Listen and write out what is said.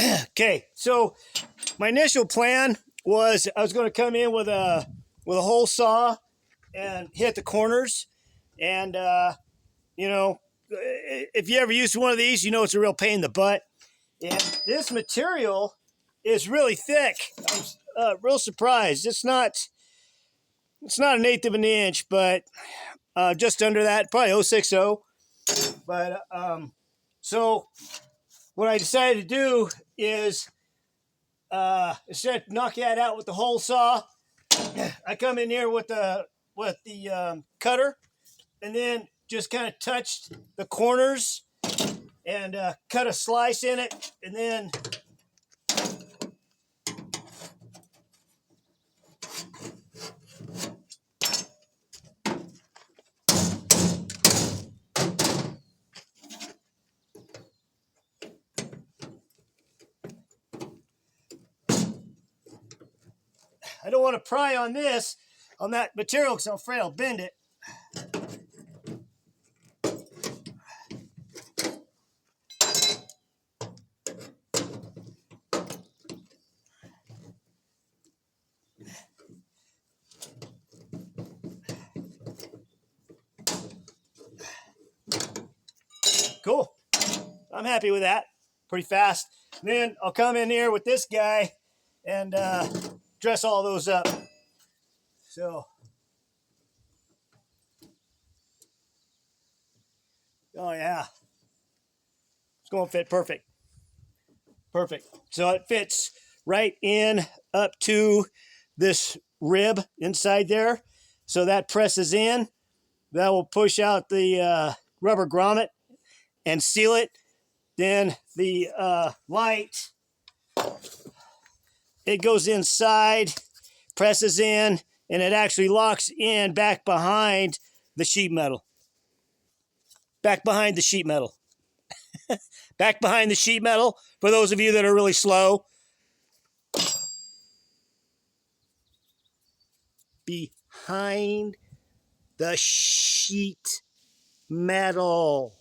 Okay, so my initial plan was I was going to come in with a hole saw and hit the corners, and you know, if you ever used one of these, you know it's a real pain in the butt. And this material is really thick. I'm real surprised. It's not an eighth of an inch, but just under that, probably 060. But so what I decided to do is instead of knocking that out with the hole saw, I come in here with the cutter, and then just kind of touched the corners and cut a slice in it, and then I don't want to pry on that material because I'm afraid I'll bend it. Cool. I'm happy with that. Pretty fast. And then I'll come in here with this guy and dress all those up. So, oh yeah, it's going to fit perfect. Perfect. So it fits right in up to this rib inside there. So that presses in. That will push out the rubber grommet and seal it. Then the light, it goes inside, presses in, and it actually locks in back behind the sheet metal. Back behind the sheet metal. Back behind the sheet metal, for those of you that are really slow. Behind the sheet metal.